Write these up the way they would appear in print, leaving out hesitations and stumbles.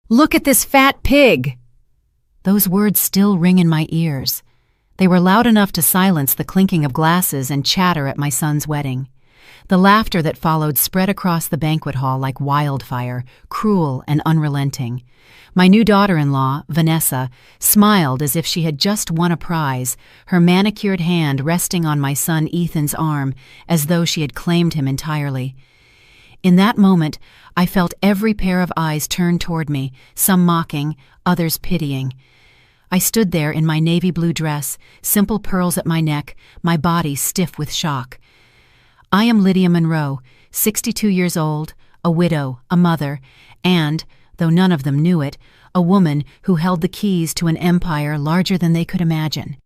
"Look at this fat pig!" Those words still ring in my ears. They were loud enough to silence the clinking of glasses and chatter at my son's wedding. The laughter that followed spread across the banquet hall like wildfire, cruel and unrelenting. My new daughter-in-law, Vanessa, smiled as if she had just won a prize, her manicured hand resting on my son Ethan's arm as though she had claimed him entirely. In that moment, I felt every pair of eyes turn toward me, some mocking, others pitying. I stood there in my navy blue dress, simple pearls at my neck, my body stiff with shock. I am Lydia Monroe, 62 years old, a widow, a mother, and, though none of them knew it, a woman who held the keys to an empire larger than they could imagine.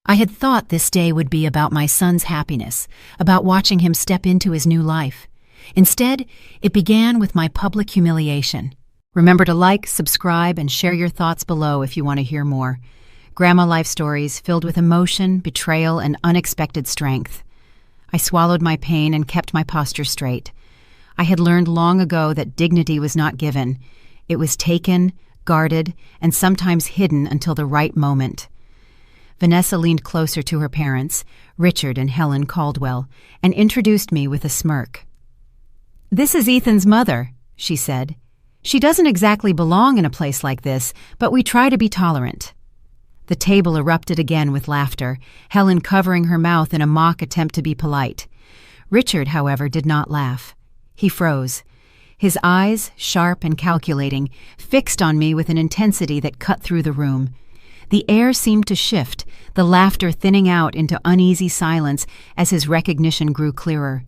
I had thought this day would be about my son's happiness, about watching him step into his new life. Instead, it began with my public humiliation. Remember to like, subscribe, and share your thoughts below if you want to hear more. Grandma life stories filled with emotion, betrayal, and unexpected strength. I swallowed my pain and kept my posture straight. I had learned long ago that dignity was not given. It was taken, guarded, and sometimes hidden until the right moment. Vanessa leaned closer to her parents, Richard and Helen Caldwell, and introduced me with a smirk. "This is Ethan's mother," she said. "She doesn't exactly belong in a place like this, but we try to be tolerant." The table erupted again with laughter, Helen covering her mouth in a mock attempt to be polite. Richard, however, did not laugh. He froze. His eyes, sharp and calculating, fixed on me with an intensity that cut through the room. The air seemed to shift, the laughter thinning out into uneasy silence as his recognition grew clearer.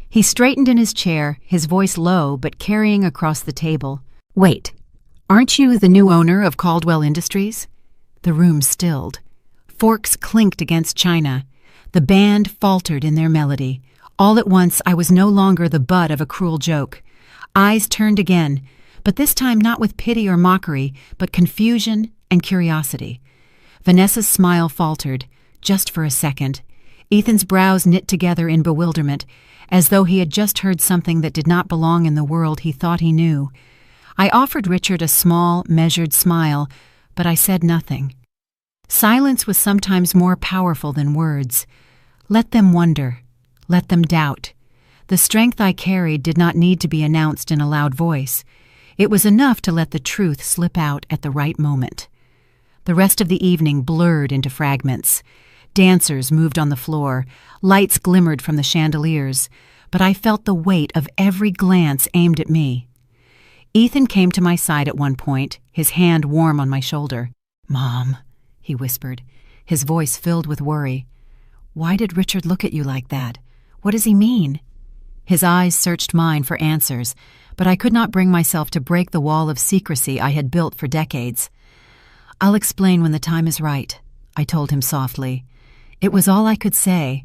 He straightened in his chair, his voice low but carrying across the table. "Wait, aren't you the new owner of Caldwell Industries?" The room stilled. Forks clinked against china. The band faltered in their melody. All at once I was no longer the butt of a cruel joke. Eyes turned again, but this time not with pity or mockery, but confusion and curiosity. Vanessa's smile faltered, just for a second. Ethan's brows knit together in bewilderment, as though he had just heard something that did not belong in the world he thought he knew. I offered Richard a small, measured smile, but I said nothing. Silence was sometimes more powerful than words. Let them wonder. Let them doubt. The strength I carried did not need to be announced in a loud voice. It was enough to let the truth slip out at the right moment. The rest of the evening blurred into fragments. Dancers moved on the floor, lights glimmered from the chandeliers, but I felt the weight of every glance aimed at me. Ethan came to my side at one point, his hand warm on my shoulder. "Mom," he whispered, his voice filled with worry. "Why did Richard look at you like that? What does he mean?" His eyes searched mine for answers, but I could not bring myself to break the wall of secrecy I had built for decades. "I'll explain when the time is right," I told him softly. It was all I could say.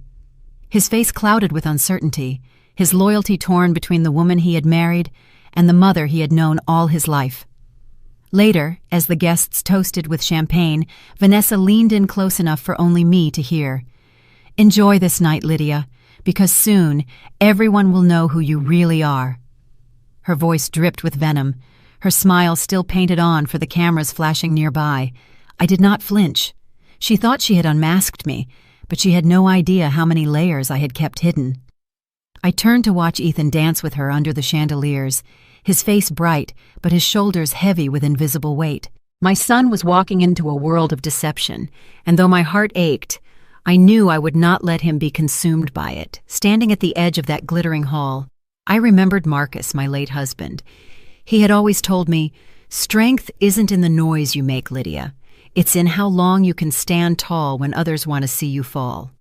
His face clouded with uncertainty, his loyalty torn between the woman he had married and the mother he had known all his life. Later, as the guests toasted with champagne, Vanessa leaned in close enough for only me to hear. "Enjoy this night, Lydia, because soon everyone will know who you really are." Her voice dripped with venom, her smile still painted on for the cameras flashing nearby. I did not flinch. She thought she had unmasked me, but she had no idea how many layers I had kept hidden. I turned to watch Ethan dance with her under the chandeliers, his face bright, but his shoulders heavy with invisible weight. My son was walking into a world of deception, and though my heart ached, I knew I would not let him be consumed by it. Standing at the edge of that glittering hall, I remembered Marcus, my late husband. He had always told me, "Strength isn't in the noise you make, Lydia. It's in how long you can stand tall when others want to see you fall."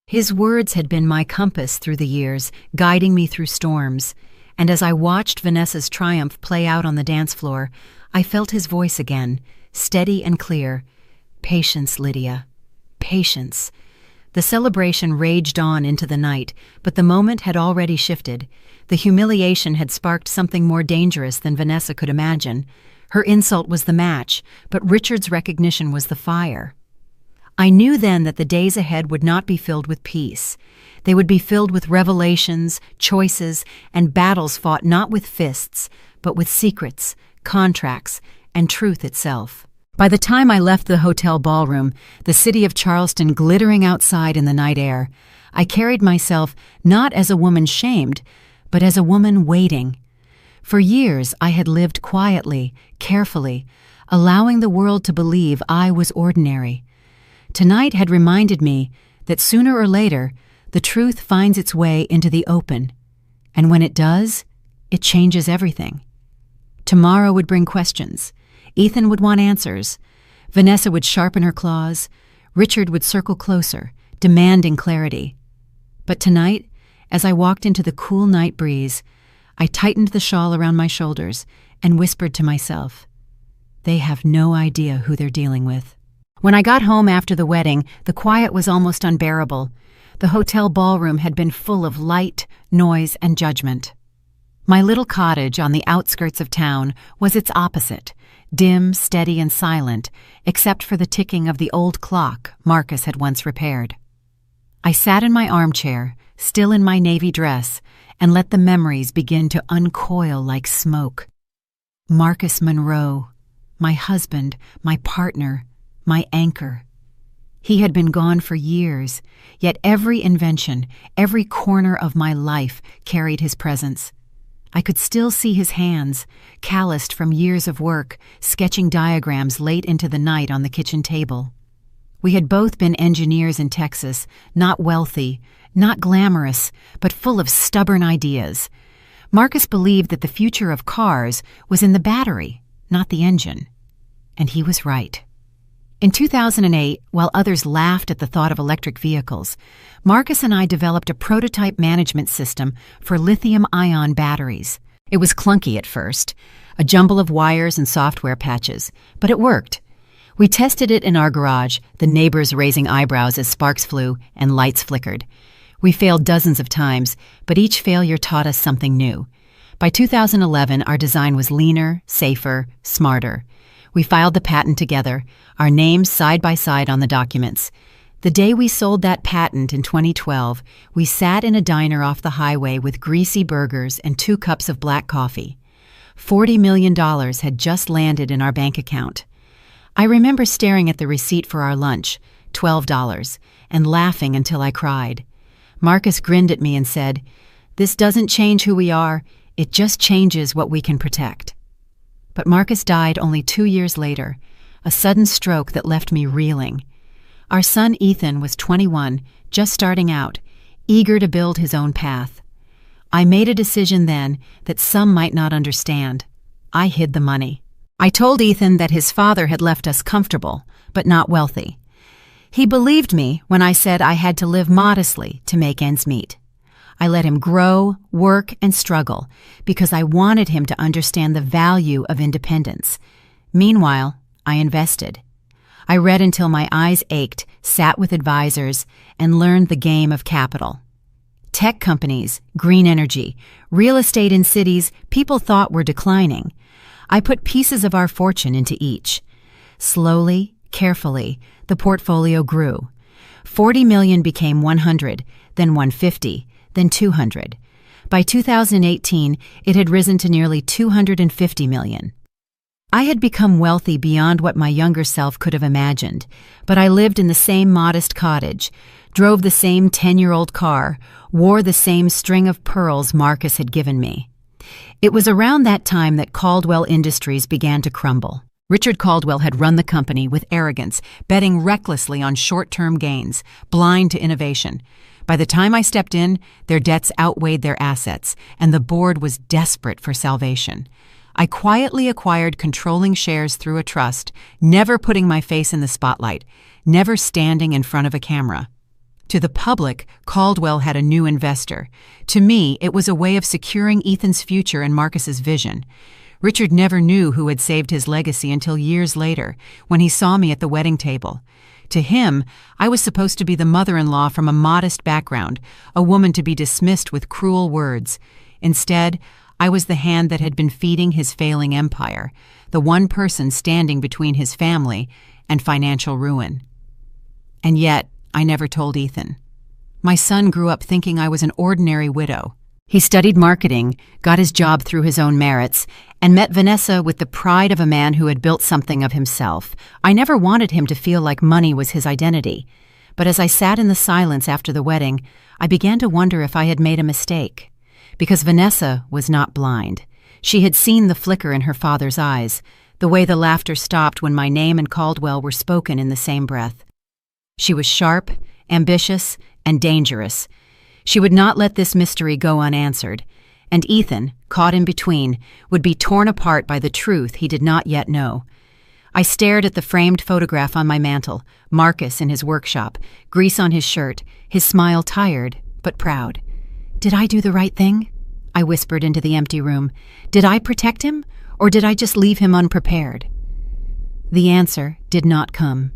His words had been my compass through the years, guiding me through storms, and as I watched Vanessa's triumph play out on the dance floor, I felt his voice again, steady and clear. "Patience, Lydia. Patience." The celebration raged on into the night, but the moment had already shifted. The humiliation had sparked something more dangerous than Vanessa could imagine. Her insult was the match, but Richard's recognition was the fire. I knew then that the days ahead would not be filled with peace. They would be filled with revelations, choices, and battles fought not with fists, but with secrets, contracts, and truth itself. By the time I left the hotel ballroom, the city of Charleston glittering outside in the night air, I carried myself not as a woman shamed, but as a woman waiting. For years I had lived quietly, carefully, allowing the world to believe I was ordinary. Tonight had reminded me that sooner or later, the truth finds its way into the open. And when it does, it changes everything. Tomorrow would bring questions. Ethan would want answers. Vanessa would sharpen her claws. Richard would circle closer, demanding clarity. But tonight, as I walked into the cool night breeze, I tightened the shawl around my shoulders and whispered to myself, "They have no idea who they're dealing with." When I got home after the wedding, the quiet was almost unbearable. The hotel ballroom had been full of light, noise, and judgment. My little cottage on the outskirts of town was its opposite, dim, steady, and silent, except for the ticking of the old clock Marcus had once repaired. I sat in my armchair, still in my navy dress, and let the memories begin to uncoil like smoke. Marcus Monroe, my husband, my partner, my anchor. He had been gone for years, yet every invention, every corner of my life carried his presence. I could still see his hands, calloused from years of work, sketching diagrams late into the night on the kitchen table. We had both been engineers in Texas, not wealthy, not glamorous, but full of stubborn ideas. Marcus believed that the future of cars was in the battery, not the engine. And he was right. In 2008, while others laughed at the thought of electric vehicles, Marcus and I developed a prototype management system for lithium-ion batteries. It was clunky at first, a jumble of wires and software patches, but it worked. We tested it in our garage, the neighbors raising eyebrows as sparks flew and lights flickered. We failed dozens of times, but each failure taught us something new. By 2011, our design was leaner, safer, smarter. We filed the patent together, our names side by side on the documents. The day we sold that patent in 2012, we sat in a diner off the highway with greasy burgers and 2 cups of black coffee. $40 million had just landed in our bank account. I remember staring at the receipt for our lunch, $12, and laughing until I cried. Marcus grinned at me and said, "This doesn't change who we are, it just changes what we can protect." But Marcus died only 2 years later, a sudden stroke that left me reeling. Our son Ethan was 21, just starting out, eager to build his own path. I made a decision then that some might not understand. I hid the money. I told Ethan that his father had left us comfortable, but not wealthy. He believed me when I said I had to live modestly to make ends meet. I let him grow, work, and struggle because I wanted him to understand the value of independence. Meanwhile, I invested. I read until my eyes ached, sat with advisors, and learned the game of capital. Tech companies, green energy, real estate in cities people thought were declining. I put pieces of our fortune into each. Slowly, carefully, the portfolio grew. 40 million became 100, then 150, then 200. By 2018, it had risen to nearly 250 million. I had become wealthy beyond what my younger self could have imagined, but I lived in the same modest cottage, drove the same 10-year-old car, wore the same string of pearls Marcus had given me. It was around that time that Caldwell Industries began to crumble. Richard Caldwell had run the company with arrogance, betting recklessly on short-term gains, blind to innovation. By the time I stepped in, their debts outweighed their assets, and the board was desperate for salvation. I quietly acquired controlling shares through a trust, never putting my face in the spotlight, never standing in front of a camera. To the public, Caldwell had a new investor. To me, it was a way of securing Ethan's future and Marcus's vision. Richard never knew who had saved his legacy until years later, when he saw me at the wedding table. To him, I was supposed to be the mother-in-law from a modest background, a woman to be dismissed with cruel words. Instead, I was the hand that had been feeding his failing empire, the one person standing between his family and financial ruin. And yet, I never told Ethan. My son grew up thinking I was an ordinary widow, He studied marketing, got his job through his own merits, and met Vanessa with the pride of a man who had built something of himself. I never wanted him to feel like money was his identity. But as I sat in the silence after the wedding, I began to wonder if I had made a mistake. Because Vanessa was not blind. She had seen the flicker in her father's eyes, the way the laughter stopped when my name and Caldwell were spoken in the same breath. She was sharp, ambitious, and dangerous. She would not let this mystery go unanswered, and Ethan, caught in between, would be torn apart by the truth he did not yet know. I stared at the framed photograph on my mantel, Marcus in his workshop, grease on his shirt, his smile tired but proud. Did I do the right thing? I whispered into the empty room. Did I protect him, or did I just leave him unprepared? The answer did not come,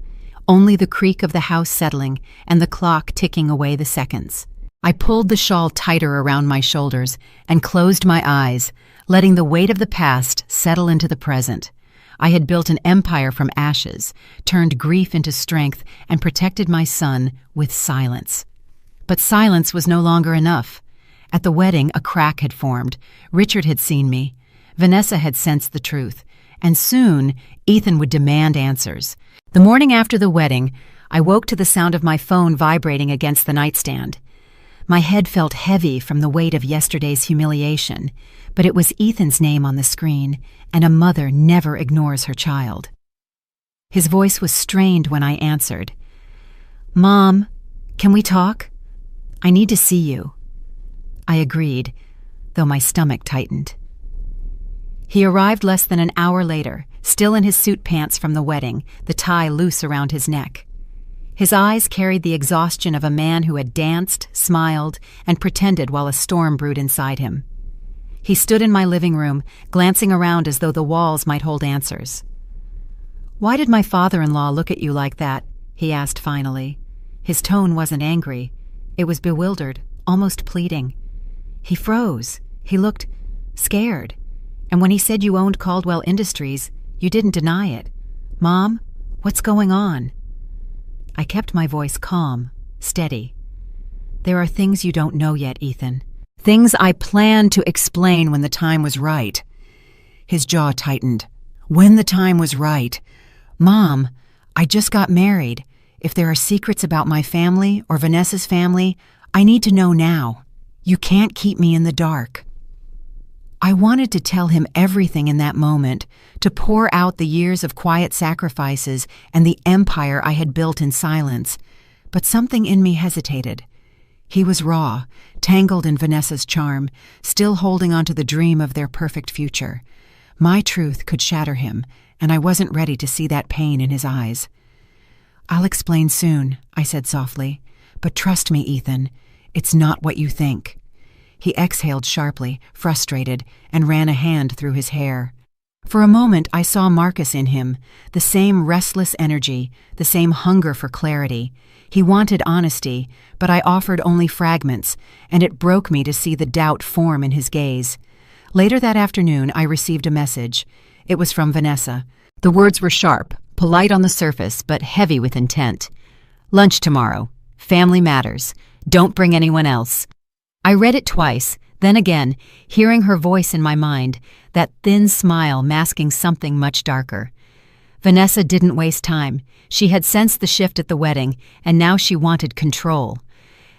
only the creak of the house settling and the clock ticking away the seconds. I pulled the shawl tighter around my shoulders and closed my eyes, letting the weight of the past settle into the present. I had built an empire from ashes, turned grief into strength, and protected my son with silence. But silence was no longer enough. At the wedding, a crack had formed. Richard had seen me. Vanessa had sensed the truth. And soon, Ethan would demand answers. The morning after the wedding, I woke to the sound of my phone vibrating against the nightstand. My head felt heavy from the weight of yesterday's humiliation, but it was Ethan's name on the screen, and a mother never ignores her child. His voice was strained when I answered. "Mom, can we talk? I need to see you." I agreed, though my stomach tightened. He arrived less than an hour later, still in his suit pants from the wedding, the tie loose around his neck. His eyes carried the exhaustion of a man who had danced, smiled, and pretended while a storm brewed inside him. He stood in my living room, glancing around as though the walls might hold answers. "Why did my father-in-law look at you like that?" he asked finally. His tone wasn't angry. It was bewildered, almost pleading. He froze. He looked scared. And when he said you owned Caldwell Industries, you didn't deny it. "Mom, what's going on?" I kept my voice calm, steady. "There are things you don't know yet, Ethan. Things I planned to explain when the time was right." His jaw tightened. "When the time was right. Mom, I just got married. If there are secrets about my family or Vanessa's family, I need to know now. You can't keep me in the dark." I wanted to tell him everything in that moment, to pour out the years of quiet sacrifices and the empire I had built in silence, but something in me hesitated. He was raw, tangled in Vanessa's charm, still holding on to the dream of their perfect future. My truth could shatter him, and I wasn't ready to see that pain in his eyes. "I'll explain soon," I said softly, "but trust me, Ethan, it's not what you think." He exhaled sharply, frustrated, and ran a hand through his hair. For a moment, I saw Marcus in him, the same restless energy, the same hunger for clarity. He wanted honesty, but I offered only fragments, and it broke me to see the doubt form in his gaze. Later that afternoon, I received a message. It was from Vanessa. The words were sharp, polite on the surface, but heavy with intent. "Lunch tomorrow. Family matters. Don't bring anyone else." I read it twice, then again, hearing her voice in my mind, that thin smile masking something much darker. Vanessa didn't waste time. She had sensed the shift at the wedding, and now she wanted control.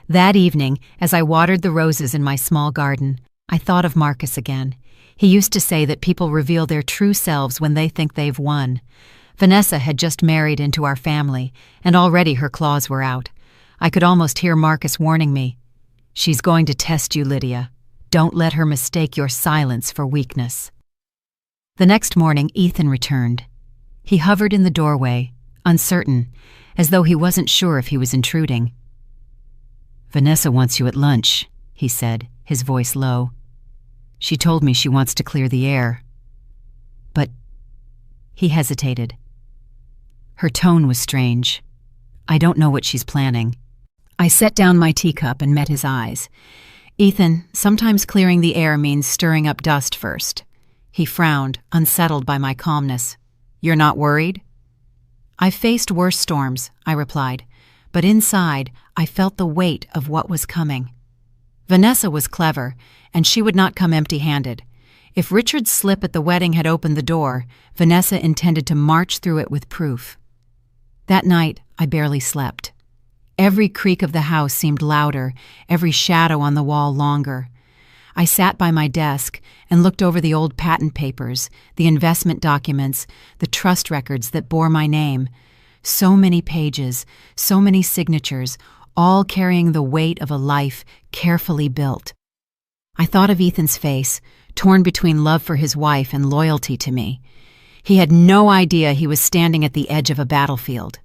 That evening, as I watered the roses in my small garden, I thought of Marcus again. He used to say that people reveal their true selves when they think they've won. Vanessa had just married into our family, and already her claws were out. I could almost hear Marcus warning me. "She's going to test you, Lydia. Don't let her mistake your silence for weakness." The next morning, Ethan returned. He hovered in the doorway, uncertain, as though he wasn't sure if he was intruding. "Vanessa wants you at lunch," he said, his voice low. "She told me she wants to clear the air." But he hesitated. Her tone was strange. "I don't know what she's planning." I set down my teacup and met his eyes. "Ethan, sometimes clearing the air means stirring up dust first." He frowned, unsettled by my calmness. "You're not worried?" "I've faced worse storms," I replied, but inside I felt the weight of what was coming. Vanessa was clever, and she would not come empty-handed. If Richard's slip at the wedding had opened the door, Vanessa intended to march through it with proof. That night, I barely slept. Every creak of the house seemed louder, every shadow on the wall longer. I sat by my desk and looked over the old patent papers, the investment documents, the trust records that bore my name. So many pages, so many signatures, all carrying the weight of a life carefully built. I thought of Ethan's face, torn between love for his wife and loyalty to me. He had no idea he was standing at the edge of a battlefield.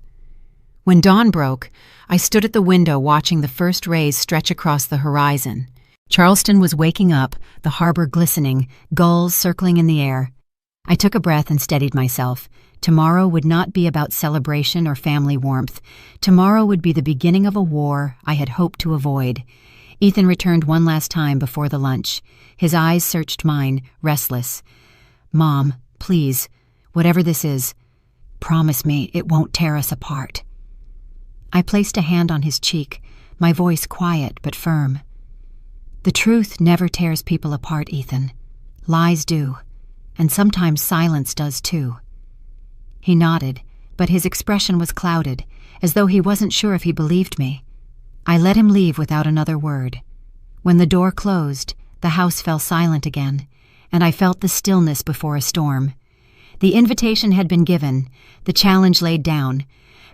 When dawn broke, I stood at the window watching the first rays stretch across the horizon. Charleston was waking up, the harbor glistening, gulls circling in the air. I took a breath and steadied myself. Tomorrow would not be about celebration or family warmth. Tomorrow would be the beginning of a war I had hoped to avoid. Ethan returned one last time before the lunch. His eyes searched mine, restless. "Mom, please, whatever this is, promise me it won't tear us apart." I placed a hand on his cheek, my voice quiet but firm. "The truth never tears people apart, Ethan. Lies do, and sometimes silence does too." He nodded, but his expression was clouded, as though he wasn't sure if he believed me. I let him leave without another word. When the door closed, the house fell silent again, and I felt the stillness before a storm. The invitation had been given, the challenge laid down.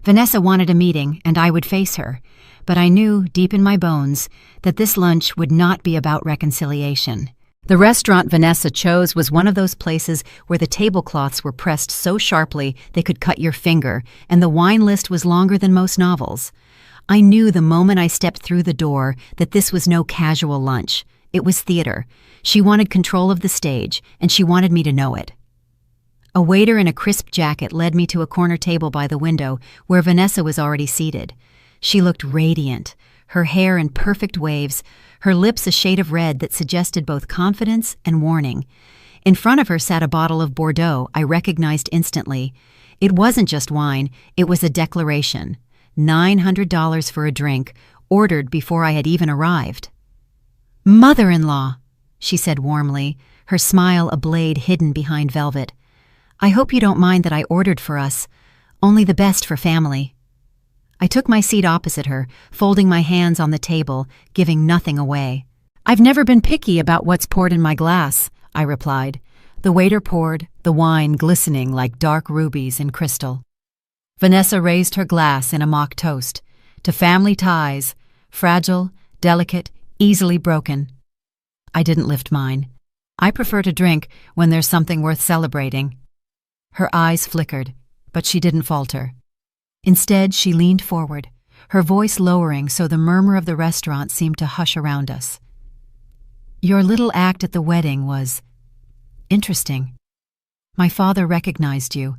Vanessa wanted a meeting, and I would face her, but I knew, deep in my bones, that this lunch would not be about reconciliation. The restaurant Vanessa chose was one of those places where the tablecloths were pressed so sharply they could cut your finger, and the wine list was longer than most novels. I knew the moment I stepped through the door that this was no casual lunch. It was theater. She wanted control of the stage, and she wanted me to know it. A waiter in a crisp jacket led me to a corner table by the window where Vanessa was already seated. She looked radiant, her hair in perfect waves, her lips a shade of red that suggested both confidence and warning. In front of her sat a bottle of Bordeaux I recognized instantly. It wasn't just wine, it was a declaration. $900 for a drink, ordered before I had even arrived. "Mother-in-law," she said warmly, her smile a blade hidden behind velvet. "I hope you don't mind that I ordered for us. Only the best for family." I took my seat opposite her, folding my hands on the table, giving nothing away. "I've never been picky about what's poured in my glass," I replied. The waiter poured, the wine glistening like dark rubies in crystal. Vanessa raised her glass in a mock toast. "To family ties, fragile, delicate, easily broken." I didn't lift mine. I prefer to drink when there's something worth celebrating. Her eyes flickered, but she didn't falter. Instead, she leaned forward, her voice lowering so the murmur of the restaurant seemed to hush around us. "Your little act at the wedding was interesting. My father recognized you.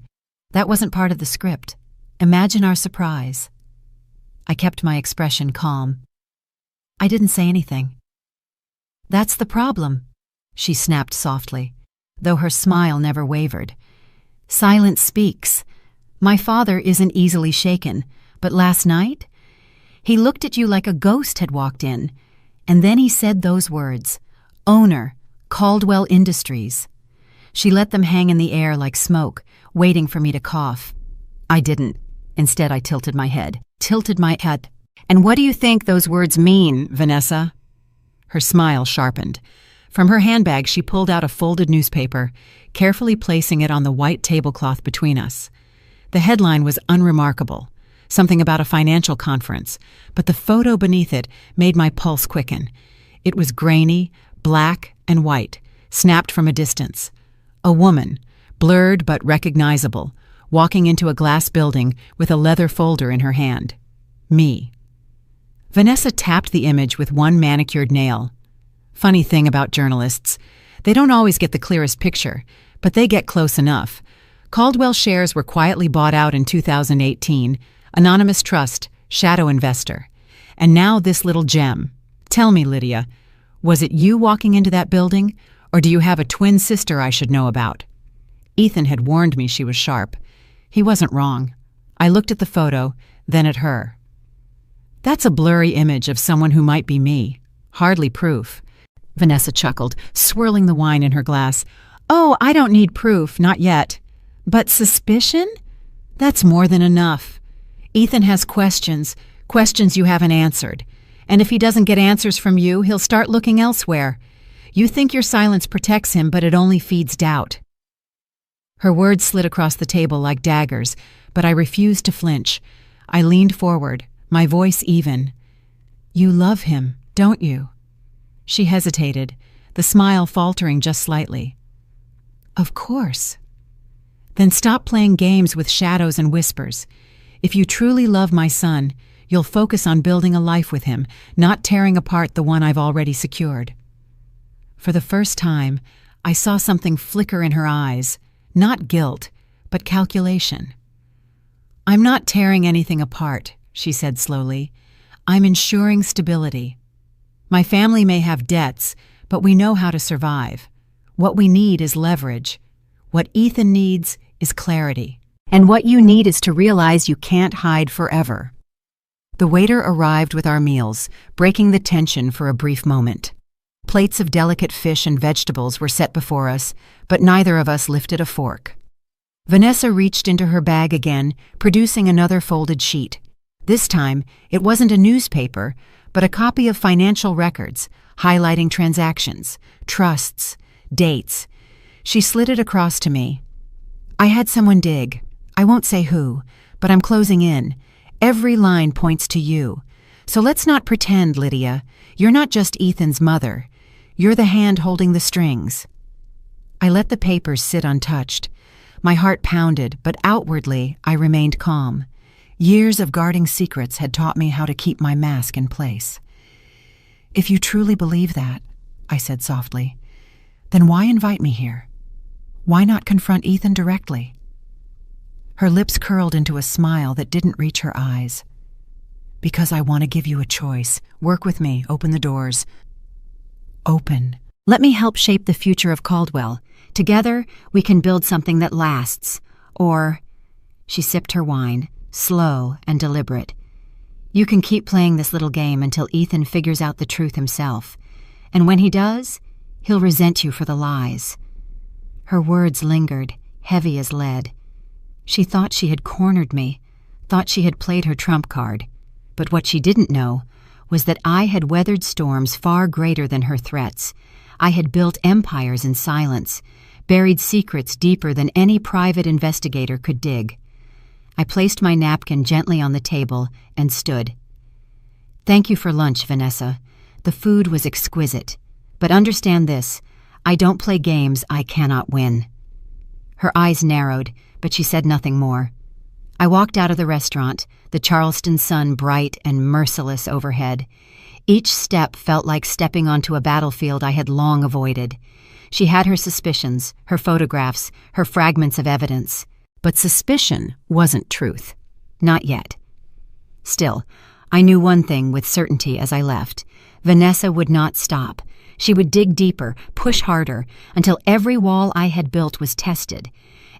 That wasn't part of the script. Imagine our surprise." I kept my expression calm. I didn't say anything. "That's the problem," she snapped softly, though her smile never wavered. "Silence speaks. My father isn't easily shaken, but last night, he looked at you like a ghost had walked in, and then he said those words, 'Owner, Caldwell Industries.'" She let them hang in the air like smoke, waiting for me to cough. I didn't. Instead, I tilted my head. "And what do you think those words mean, Vanessa?" Her smile sharpened. From her handbag, she pulled out a folded newspaper, carefully placing it on the white tablecloth between us. The headline was unremarkable, something about a financial conference, but the photo beneath it made my pulse quicken. It was grainy, black and white, snapped from a distance. A woman, blurred but recognizable, walking into a glass building with a leather folder in her hand. Me. Vanessa tapped the image with one manicured nail. Funny thing about journalists, they don't always get the clearest picture, but they get close enough. Caldwell shares were quietly bought out in 2018, anonymous trust, shadow investor. And now this little gem. Tell me, Lydia, was it you walking into that building, or do you have a twin sister I should know about? Ethan had warned me she was sharp. He wasn't wrong. I looked at the photo, then at her. "That's a blurry image of someone who might be me. Hardly proof. Vanessa chuckled, swirling the wine in her glass. Oh, I don't need proof, not yet. But suspicion? That's more than enough. Ethan has questions you haven't answered. And if he doesn't get answers from you, he'll start looking elsewhere. You think your silence protects him, but it only feeds doubt. Her words slid across the table like daggers, but I refused to flinch. I leaned forward, my voice even. You love him, don't you? She hesitated, the smile faltering just slightly. Of course. Then stop playing games with shadows and whispers. If you truly love my son, you'll focus on building a life with him, not tearing apart the one I've already secured. For the first time, I saw something flicker in her eyes, not guilt, but calculation. I'm not tearing anything apart, she said slowly. I'm ensuring stability. My family may have debts, but we know how to survive. What we need is leverage. What Ethan needs is clarity. And what you need is to realize you can't hide forever. The waiter arrived with our meals, breaking the tension for a brief moment. Plates of delicate fish and vegetables were set before us, but neither of us lifted a fork. Vanessa reached into her bag again, producing another folded sheet. This time, it wasn't a newspaper, but a copy of financial records, highlighting transactions, trusts, dates. She slid it across to me. I had someone dig. I won't say who, but I'm closing in. Every line points to you. So let's not pretend, Lydia. You're not just Ethan's mother. You're the hand holding the strings. I let the papers sit untouched. My heart pounded, but outwardly I remained calm. Years of guarding secrets had taught me how to keep my mask in place. If you truly believe that, I said softly, then why invite me here? Why not confront Ethan directly? Her lips curled into a smile that didn't reach her eyes. Because I want to give you a choice. Work with me, open the doors. Open. Let me help shape the future of Caldwell. Together, we can build something that lasts. Or, she sipped her wine, slow and deliberate. You can keep playing this little game until Ethan figures out the truth himself. And when he does, he'll resent you for the lies. Her words lingered, heavy as lead. She thought she had cornered me, thought she had played her trump card. But what she didn't know was that I had weathered storms far greater than her threats. I had built empires in silence, buried secrets deeper than any private investigator could dig. I placed my napkin gently on the table and stood. Thank you for lunch, Vanessa. The food was exquisite. But understand this, I don't play games I cannot win. Her eyes narrowed, but she said nothing more. I walked out of the restaurant, the Charleston sun bright and merciless overhead. Each step felt like stepping onto a battlefield I had long avoided. She had her suspicions, her photographs, her fragments of evidence. But suspicion wasn't truth. Not yet. Still, I knew one thing with certainty as I left. Vanessa would not stop. She would dig deeper, push harder, until every wall I had built was tested.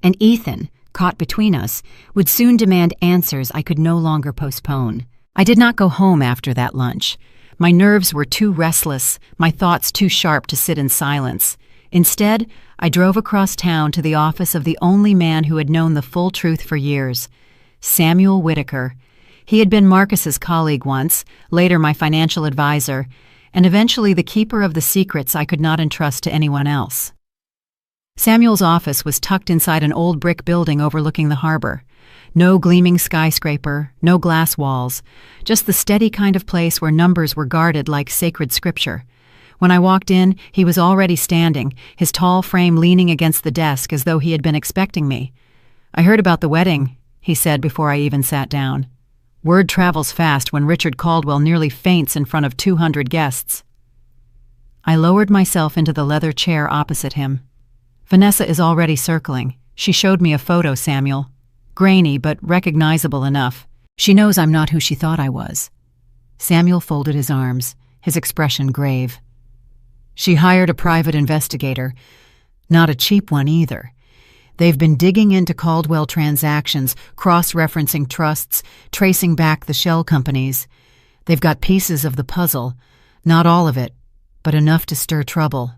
And Ethan, caught between us, would soon demand answers I could no longer postpone. I did not go home after that lunch. My nerves were too restless, my thoughts too sharp to sit in silence. Instead, I drove across town to the office of the only man who had known the full truth for years, Samuel Whitaker. He had been Marcus's colleague once, later my financial advisor, and eventually the keeper of the secrets I could not entrust to anyone else. Samuel's office was tucked inside an old brick building overlooking the harbor. No gleaming skyscraper, no glass walls, just the steady kind of place where numbers were guarded like sacred scripture. When I walked in, he was already standing, his tall frame leaning against the desk as though he had been expecting me. I heard about the wedding, he said before I even sat down. Word travels fast when Richard Caldwell nearly faints in front of 200 guests. I lowered myself into the leather chair opposite him. Vanessa is already circling. She showed me a photo, Samuel. Grainy, but recognizable enough. She knows I'm not who she thought I was. Samuel folded his arms, his expression grave. She hired a private investigator. Not a cheap one either. They've been digging into Caldwell transactions, cross-referencing trusts, tracing back the shell companies. They've got pieces of the puzzle, Not all of it, but enough to stir trouble.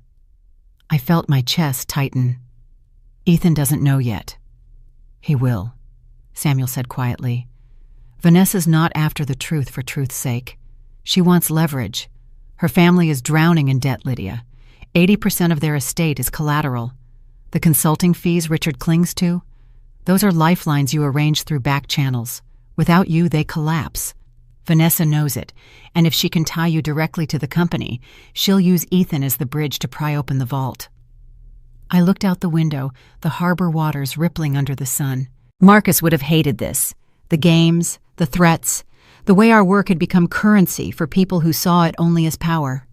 I felt my chest tighten. Ethan doesn't know yet. He will, Samuel said quietly. Vanessa's not after the truth for truth's sake. She wants leverage. Her family is drowning in debt, Lydia. 80% of their estate is collateral. The consulting fees Richard clings to, those are lifelines you arrange through back channels. Without you, they collapse. Vanessa knows it, and if she can tie you directly to the company, she'll use Ethan as the bridge to pry open the vault. I looked out the window, the harbor waters rippling under the sun. Marcus would have hated this. The games, the threats, the way our work had become currency for people who saw it only as power.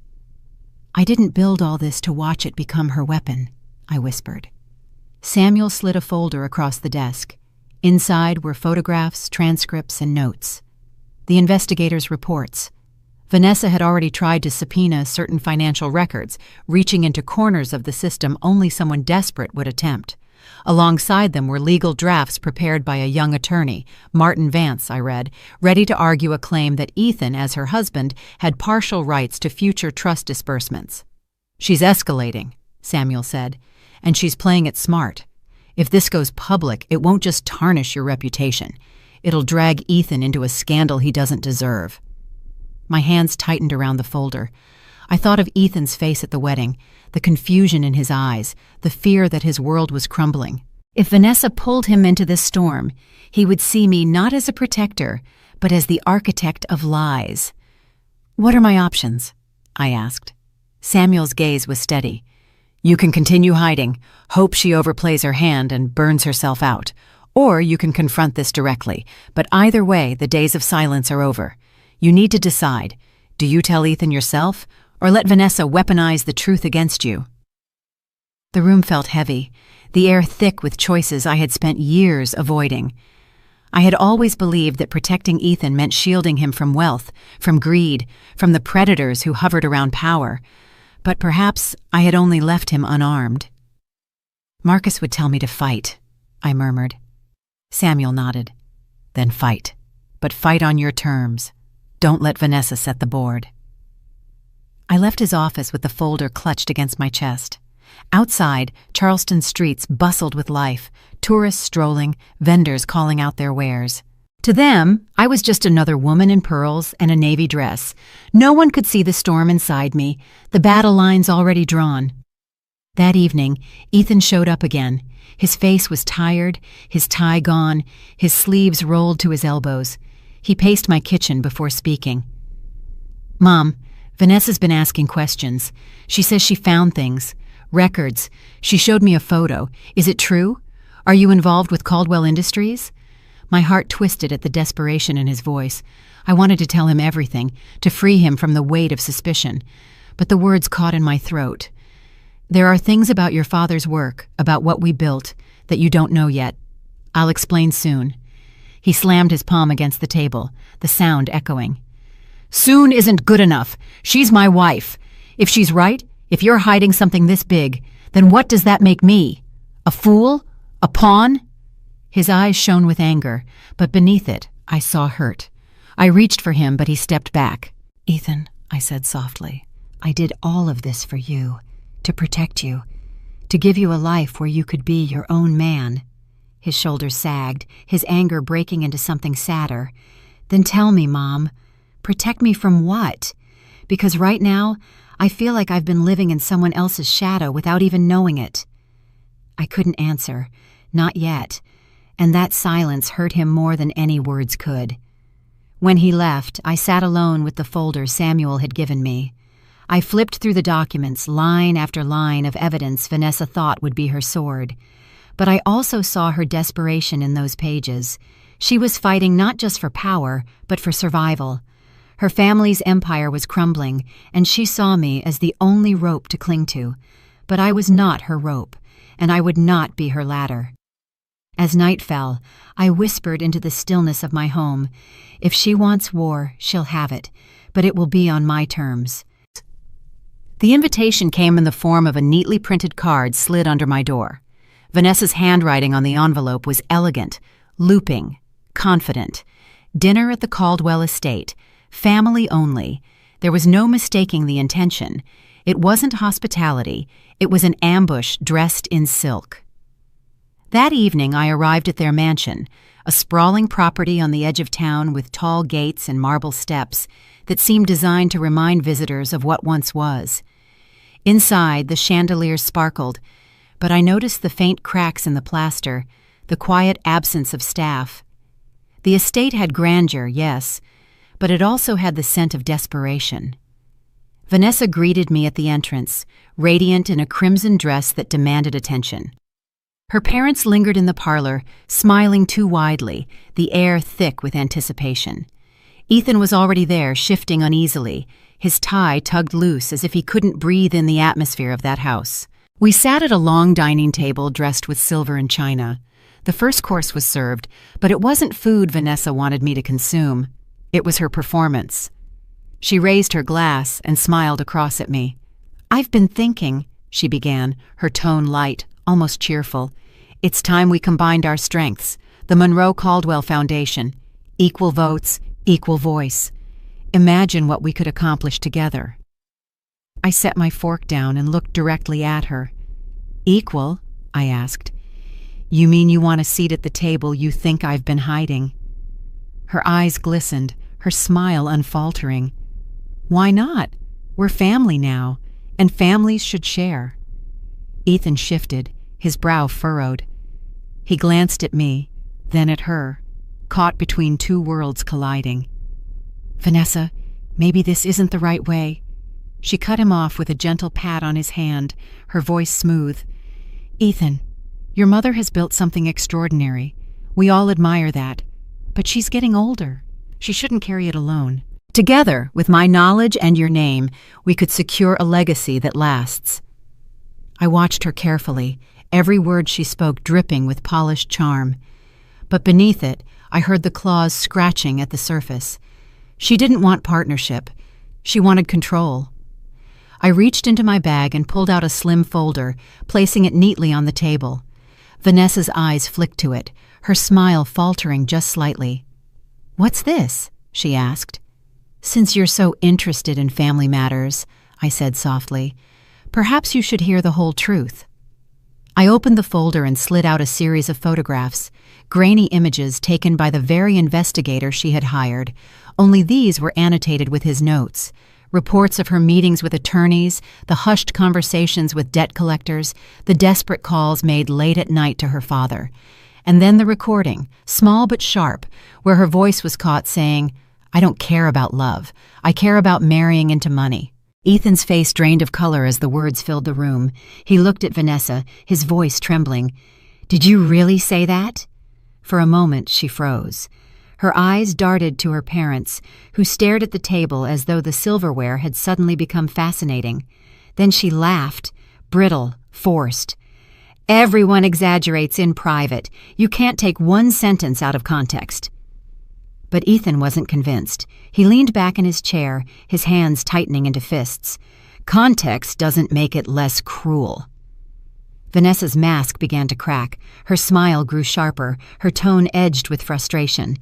I didn't build all this to watch it become her weapon, I whispered. Samuel slid a folder across the desk. Inside were photographs, transcripts, and notes. The investigators' reports. Vanessa had already tried to subpoena certain financial records, reaching into corners of the system only someone desperate would attempt. Alongside them were legal drafts prepared by a young attorney, Martin Vance, I read, ready to argue a claim that Ethan, as her husband, had partial rights to future trust disbursements. "She's escalating," Samuel said, "and she's playing it smart. If this goes public, it won't just tarnish your reputation. It'll drag Ethan into a scandal he doesn't deserve." My hands tightened around the folder. I thought of Ethan's face at the wedding, the confusion in his eyes, the fear that his world was crumbling. If Vanessa pulled him into this storm, he would see me not as a protector, but as the architect of lies. "What are my options?" I asked. Samuel's gaze was steady. "You can continue hiding, hope she overplays her hand and burns herself out. Or you can confront this directly, but either way, the days of silence are over. You need to decide. Do you tell Ethan yourself, or let Vanessa weaponize the truth against you?" The room felt heavy, the air thick with choices I had spent years avoiding. I had always believed that protecting Ethan meant shielding him from wealth, from greed, from the predators who hovered around power. But perhaps I had only left him unarmed. "Marcus would tell me to fight," I murmured. Samuel nodded. "Then fight. But fight on your terms. Don't let Vanessa set the board." I left his office with the folder clutched against my chest. Outside, Charleston streets bustled with life, tourists strolling, vendors calling out their wares. To them, I was just another woman in pearls and a navy dress. No one could see the storm inside me, the battle lines already drawn. That evening, Ethan showed up again. His face was tired, his tie gone, his sleeves rolled to his elbows. He paced my kitchen before speaking. "Mom, Vanessa's been asking questions. She says she found things. Records. She showed me a photo. Is it true? Are you involved with Caldwell Industries?" My heart twisted at the desperation in his voice. I wanted to tell him everything, to free him from the weight of suspicion. But the words caught in my throat. "There are things about your father's work, about what we built, that you don't know yet. I'll explain soon." He slammed his palm against the table, the sound echoing. "Soon isn't good enough. She's my wife. If she's right, if you're hiding something this big, then what does that make me? A fool? A pawn?" His eyes shone with anger, but beneath it, I saw hurt. I reached for him, but he stepped back. "Ethan," I said softly, "I did all of this for you, to protect you, to give you a life where you could be your own man." His shoulders sagged, his anger breaking into something sadder. "Then tell me, Mom, protect me from what? Because right now, I feel like I've been living in someone else's shadow without even knowing it." I couldn't answer, not yet, and that silence hurt him more than any words could. When he left, I sat alone with the folder Samuel had given me. I flipped through the documents, line after line of evidence Vanessa thought would be her sword. But I also saw her desperation in those pages. She was fighting not just for power, but for survival. Her family's empire was crumbling, and she saw me as the only rope to cling to. But I was not her rope, and I would not be her ladder. As night fell, I whispered into the stillness of my home, "If she wants war, she'll have it, but it will be on my terms." The invitation came in the form of a neatly printed card slid under my door. Vanessa's handwriting on the envelope was elegant, looping, confident. "Dinner at the Caldwell estate. Family only. There was no mistaking the intention. It wasn't hospitality. It was an ambush dressed in silk. That evening I arrived at their mansion, a sprawling property on the edge of town with tall gates and marble steps that seemed designed to remind visitors of what once was. Inside, the chandeliers sparkled, but I noticed the faint cracks in the plaster, the quiet absence of staff. The estate had grandeur, yes, but it also had the scent of desperation. Vanessa greeted me at the entrance, radiant in a crimson dress that demanded attention. Her parents lingered in the parlor, smiling too widely, the air thick with anticipation. Ethan was already there, shifting uneasily, his tie tugged loose as if he couldn't breathe in the atmosphere of that house. We sat at a long dining table dressed with silver and china. The first course was served, but it wasn't food Vanessa wanted me to consume. It was her performance. She raised her glass and smiled across at me. "I've been thinking," she began, her tone light, almost cheerful. "It's time we combined our strengths. The Monroe Caldwell Foundation. Equal votes, equal voice. Imagine what we could accomplish together." I set my fork down and looked directly at her. "Equal?" I asked. "You mean you want a seat at the table you think I've been hiding?" Her eyes glistened, her smile unfaltering. "Why not? We're family now, and families should share." Ethan shifted, his brow furrowed. He glanced at me, then at her, caught between two worlds colliding. "Vanessa, maybe this isn't the right way." She cut him off with a gentle pat on his hand, her voice smooth. "Ethan, your mother has built something extraordinary. We all admire that. But she's getting older. She shouldn't carry it alone. Together, with my knowledge and your name, we could secure a legacy that lasts." I watched her carefully, every word she spoke dripping with polished charm. But beneath it, I heard the claws scratching at the surface. She didn't want partnership. She wanted control. I reached into my bag and pulled out a slim folder, placing it neatly on the table. Vanessa's eyes flicked to it, her smile faltering just slightly. "What's this?" she asked. "Since you're so interested in family matters," I said softly, "perhaps you should hear the whole truth." I opened the folder and slid out a series of photographs, grainy images taken by the very investigator she had hired, only these were annotated with his notes. Reports of her meetings with attorneys, the hushed conversations with debt collectors, the desperate calls made late at night to her father. And then the recording, small but sharp, where her voice was caught saying, "I don't care about love. I care about marrying into money." Ethan's face drained of color as the words filled the room. He looked at Vanessa, his voice trembling. "Did you really say that?" For a moment, she froze. Her eyes darted to her parents, who stared at the table as though the silverware had suddenly become fascinating. Then she laughed, brittle, forced. "Everyone exaggerates in private. You can't take one sentence out of context." But Ethan wasn't convinced. He leaned back in his chair, his hands tightening into fists. "Context doesn't make it less cruel." Vanessa's mask began to crack. Her smile grew sharper, her tone edged with frustration.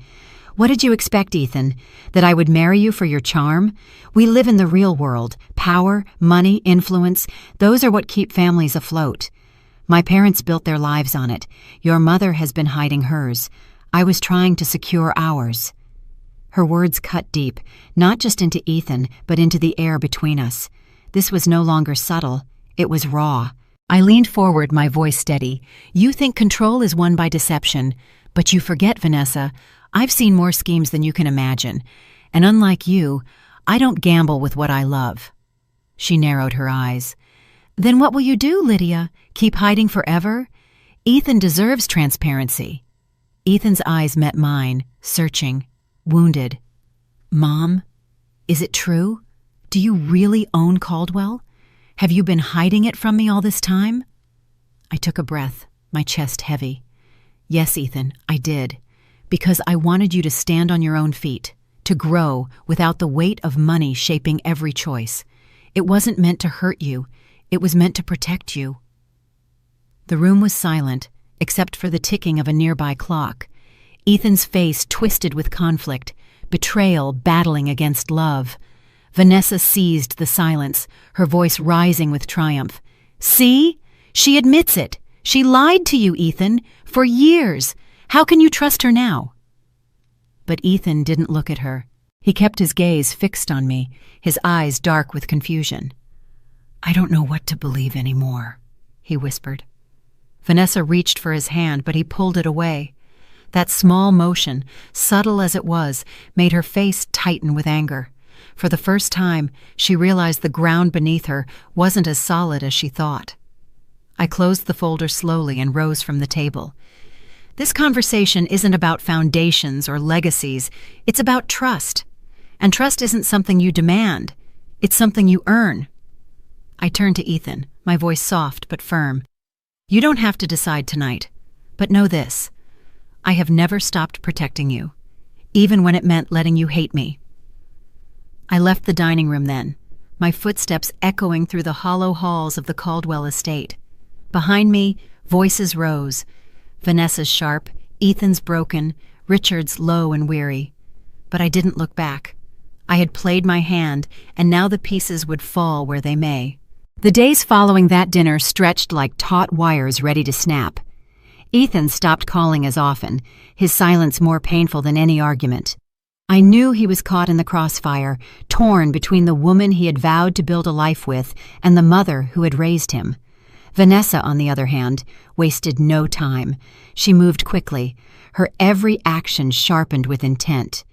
"What did you expect, Ethan? That I would marry you for your charm? We live in the real world. Power, money, influence, those are what keep families afloat. My parents built their lives on it. Your mother has been hiding hers. I was trying to secure ours." Her words cut deep, not just into Ethan, but into the air between us. This was no longer subtle. It was raw. I leaned forward, my voice steady. "You think control is won by deception, but you forget, Vanessa, I've seen more schemes than you can imagine. And unlike you, I don't gamble with what I love." She narrowed her eyes. "Then what will you do, Lydia? Keep hiding forever? Ethan deserves transparency." Ethan's eyes met mine, searching, wounded. "Mom, is it true? Do you really own Caldwell? Have you been hiding it from me all this time?" I took a breath, my chest heavy. "Yes, Ethan, I did. Because I wanted you to stand on your own feet, to grow without the weight of money shaping every choice. It wasn't meant to hurt you. It was meant to protect you." The room was silent, except for the ticking of a nearby clock. Ethan's face twisted with conflict, betrayal battling against love. Vanessa seized the silence, her voice rising with triumph. "See? She admits it. She lied to you, Ethan, for years. How can you trust her now?" But Ethan didn't look at her. He kept his gaze fixed on me, his eyes dark with confusion. "I don't know what to believe anymore," he whispered. Vanessa reached for his hand, but he pulled it away. That small motion, subtle as it was, made her face tighten with anger. For the first time, she realized the ground beneath her wasn't as solid as she thought. I closed the folder slowly and rose from the table. This conversation isn't about foundations or legacies. It's about trust. And trust isn't something you demand. It's something you earn. I turned to Ethan, my voice soft but firm. "You don't have to decide tonight, but know this. I have never stopped protecting you, even when it meant letting you hate me." I left the dining room then, my footsteps echoing through the hollow halls of the Caldwell estate. Behind me, voices rose. Vanessa's sharp, Ethan's broken, Richard's low and weary. But I didn't look back. I had played my hand, and now the pieces would fall where they may. The days following that dinner stretched like taut wires ready to snap. Ethan stopped calling as often, his silence more painful than any argument. I knew he was caught in the crossfire, torn between the woman he had vowed to build a life with and the mother who had raised him. Vanessa, on the other hand, wasted no time. She moved quickly, her every action sharpened with intent.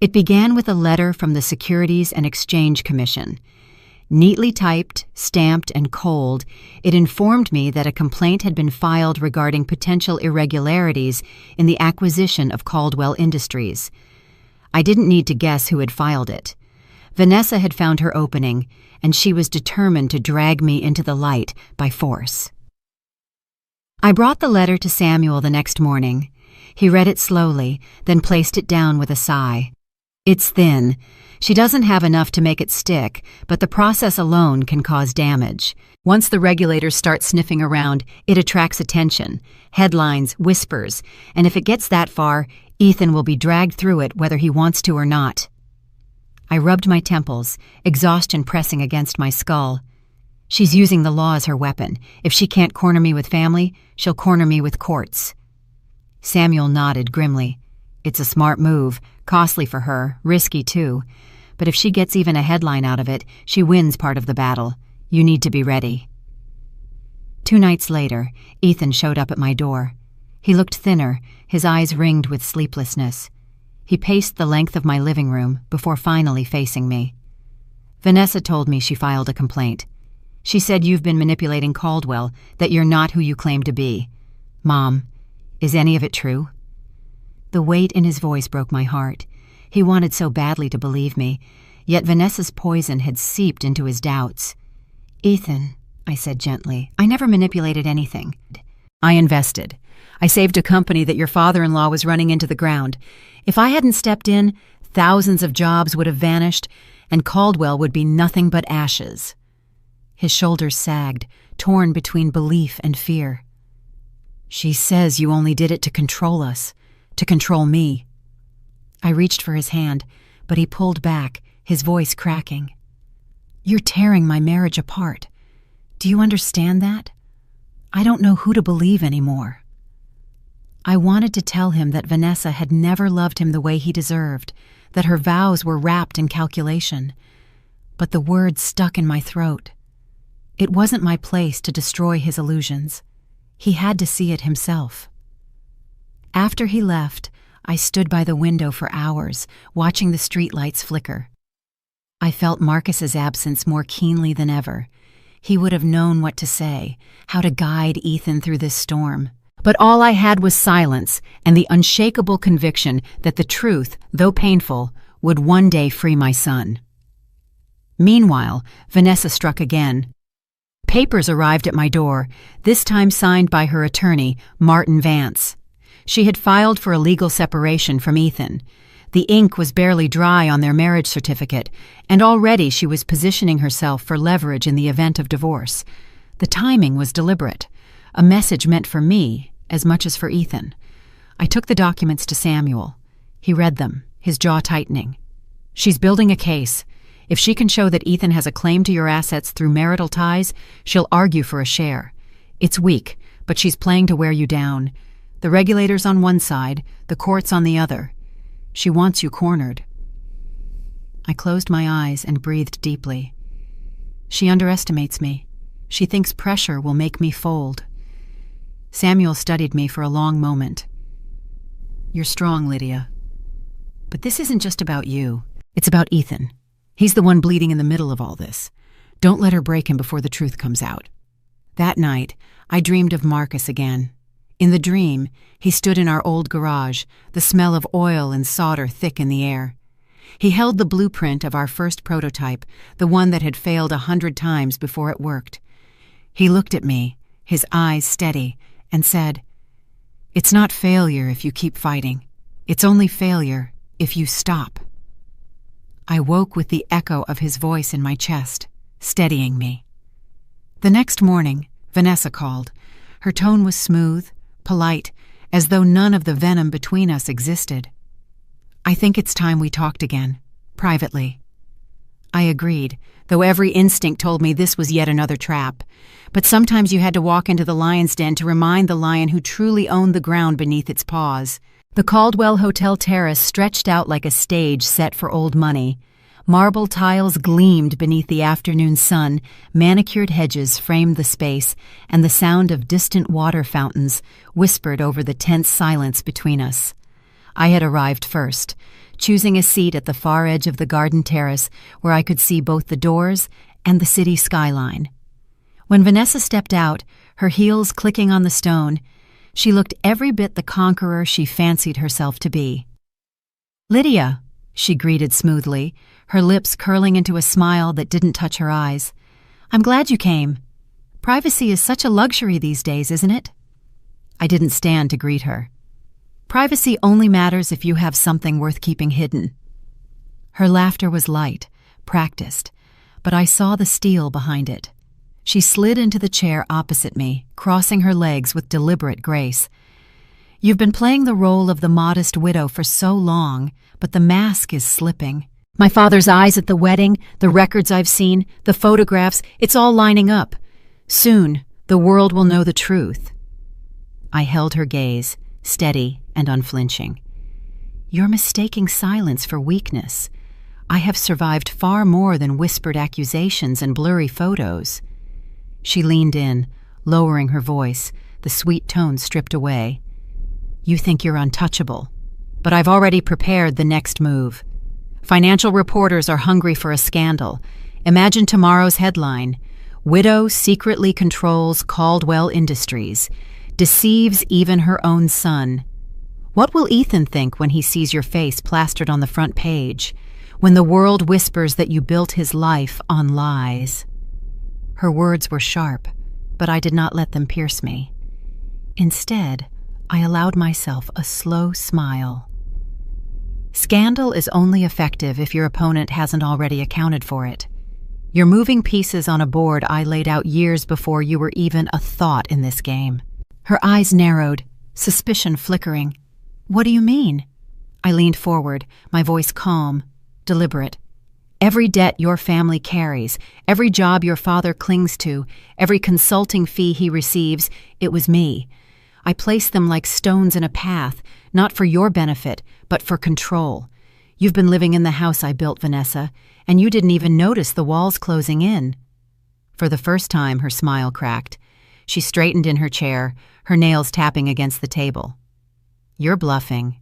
It began with a letter from the Securities and Exchange Commission. Neatly typed, stamped, and cold, it informed me that a complaint had been filed regarding potential irregularities in the acquisition of Caldwell Industries. I didn't need to guess who had filed it. Vanessa had found her opening, and she was determined to drag me into the light by force. I brought the letter to Samuel the next morning. He read it slowly, then placed it down with a sigh. "It's thin. She doesn't have enough to make it stick, but the process alone can cause damage. Once the regulators start sniffing around, it attracts attention, headlines, whispers, and if it gets that far, Ethan will be dragged through it whether he wants to or not." I rubbed my temples, exhaustion pressing against my skull. She's using the law as her weapon. If she can't corner me with family, she'll corner me with courts. Samuel nodded grimly. "It's a smart move, costly for her, risky too. But if she gets even a headline out of it, she wins part of the battle. You need to be ready." 2 nights later, Ethan showed up at my door. He looked thinner, his eyes ringed with sleeplessness. He paced the length of my living room before finally facing me. "Vanessa told me she filed a complaint. She said you've been manipulating Caldwell, that you're not who you claim to be. Mom, is any of it true?" The weight in his voice broke my heart. He wanted so badly to believe me, yet Vanessa's poison had seeped into his doubts. "Ethan," I said gently, "I never manipulated anything. I invested. I saved a company that your father-in-law was running into the ground. If I hadn't stepped in, thousands of jobs would have vanished, and Caldwell would be nothing but ashes." His shoulders sagged, torn between belief and fear. "She says you only did it to control us, to control me." I reached for his hand, but he pulled back, his voice cracking. "You're tearing my marriage apart. Do you understand that? I don't know who to believe anymore." I wanted to tell him that Vanessa had never loved him the way he deserved, that her vows were wrapped in calculation. But the words stuck in my throat. It wasn't my place to destroy his illusions. He had to see it himself. After he left, I stood by the window for hours, watching the streetlights flicker. I felt Marcus's absence more keenly than ever. He would have known what to say, how to guide Ethan through this storm. But all I had was silence and the unshakable conviction that the truth, though painful, would one day free my son. Meanwhile, Vanessa struck again. Papers arrived at my door, this time signed by her attorney, Martin Vance. She had filed for a legal separation from Ethan. The ink was barely dry on their marriage certificate, and already she was positioning herself for leverage in the event of divorce. The timing was deliberate, a message meant for me as much as for Ethan. I took the documents to Samuel. He read them, his jaw tightening. "She's building a case. If she can show that Ethan has a claim to your assets through marital ties, she'll argue for a share. It's weak, but she's playing to wear you down. The regulators on one side, the courts on the other. She wants you cornered. I closed my eyes and breathed deeply. She underestimates me. She thinks pressure will make me fold. Samuel studied me for a long moment. You're strong, Lydia. But this isn't just about you. It's about Ethan. He's the one bleeding in the middle of all this. Don't let her break him before the truth comes out. That night, I dreamed of Marcus again. In the dream, he stood in our old garage, the smell of oil and solder thick in the air. He held the blueprint of our first prototype, the one that had failed 100 times before it worked. He looked at me, his eyes steady, and said, "It's not failure if you keep fighting. It's only failure if you stop." I woke with the echo of his voice in my chest, steadying me. The next morning, Vanessa called. Her tone was smooth, polite, as though none of the venom between us existed. "I think it's time we talked again, privately." I agreed, though every instinct told me this was yet another trap. But sometimes you had to walk into the lion's den to remind the lion who truly owned the ground beneath its paws. The Caldwell Hotel terrace stretched out like a stage set for old money. Marble tiles gleamed beneath the afternoon sun, manicured hedges framed the space, and the sound of distant water fountains whispered over the tense silence between us. I had arrived first, choosing a seat at the far edge of the garden terrace where I could see both the doors and the city skyline. When Vanessa stepped out, her heels clicking on the stone, she looked every bit the conqueror she fancied herself to be. "Lydia," she greeted smoothly, her lips curling into a smile that didn't touch her eyes. "I'm glad you came. Privacy is such a luxury these days, isn't it?" I didn't stand to greet her. Privacy only matters if you have something worth keeping hidden. Her laughter was light, practiced, but I saw the steel behind it. She slid into the chair opposite me, crossing her legs with deliberate grace. "You've been playing the role of the modest widow for so long, but the mask is slipping. My father's eyes at the wedding, the records I've seen, the photographs, it's all lining up. Soon, the world will know the truth." I held her gaze, steady and unflinching. "You're mistaking silence for weakness. I have survived far more than whispered accusations and blurry photos." She leaned in, lowering her voice, the sweet tone stripped away. "You think you're untouchable, but I've already prepared the next move. Financial reporters are hungry for a scandal. Imagine tomorrow's headline: Widow secretly controls Caldwell Industries, deceives even her own son. What will Ethan think when he sees your face plastered on the front page, when the world whispers that you built his life on lies?" Her words were sharp, but I did not let them pierce me. Instead, I allowed myself a slow smile. Scandal is only effective if your opponent hasn't already accounted for it. You're moving pieces on a board I laid out years before you were even a thought in this game. Her eyes narrowed, suspicion flickering. "What do you mean?" I leaned forward, my voice calm, deliberate. "Every debt your family carries, every job your father clings to, every consulting fee he receives, it was me. I placed them like stones in a path, not for your benefit, but for control. You've been living in the house I built, Vanessa, and you didn't even notice the walls closing in." For the first time, her smile cracked. She straightened in her chair, her nails tapping against the table. "You're bluffing."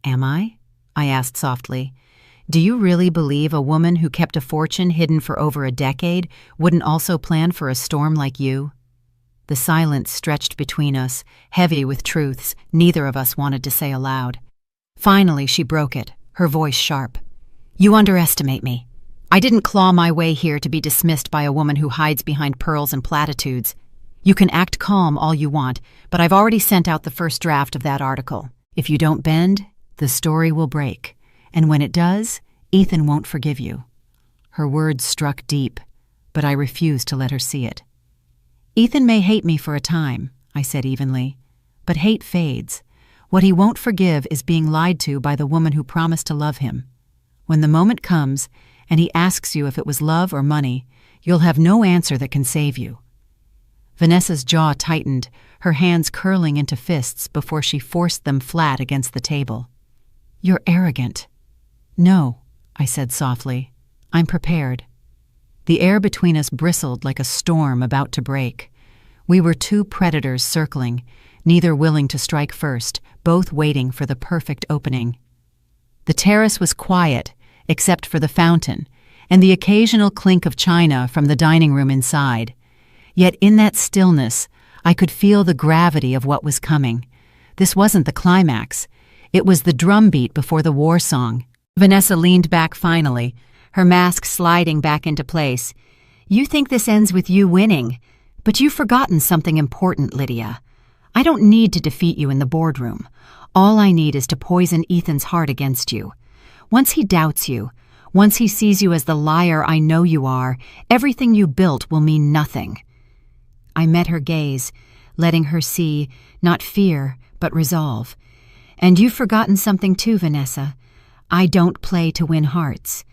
"Am I?" I asked softly. "Do you really believe a woman who kept a fortune hidden for over a decade wouldn't also plan for a storm like you?" The silence stretched between us, heavy with truths neither of us wanted to say aloud. Finally, she broke it, her voice sharp. "You underestimate me. I didn't claw my way here to be dismissed by a woman who hides behind pearls and platitudes. You can act calm all you want, but I've already sent out the first draft of that article. If you don't bend, the story will break. And when it does, Ethan won't forgive you." Her words struck deep, but I refused to let her see it. "Ethan may hate me for a time," I said evenly, "but hate fades. What he won't forgive is being lied to by the woman who promised to love him. When the moment comes, and he asks you if it was love or money, you'll have no answer that can save you." Vanessa's jaw tightened, her hands curling into fists before she forced them flat against the table. "You're arrogant." "No," I said softly. "I'm prepared." The air between us bristled like a storm about to break. We were two predators circling, neither willing to strike first, both waiting for the perfect opening. The terrace was quiet, except for the fountain, and the occasional clink of china from the dining room inside. Yet in that stillness, I could feel the gravity of what was coming. This wasn't the climax. It was the drumbeat before the war song. Vanessa leaned back finally, her mask sliding back into place. "You think this ends with you winning, but you've forgotten something important, Lydia. I don't need to defeat you in the boardroom. All I need is to poison Ethan's heart against you. Once he doubts you, once he sees you as the liar I know you are, everything you built will mean nothing." I met her gaze, letting her see not fear, but resolve. "And you've forgotten something too, Vanessa. I don't play to win hearts.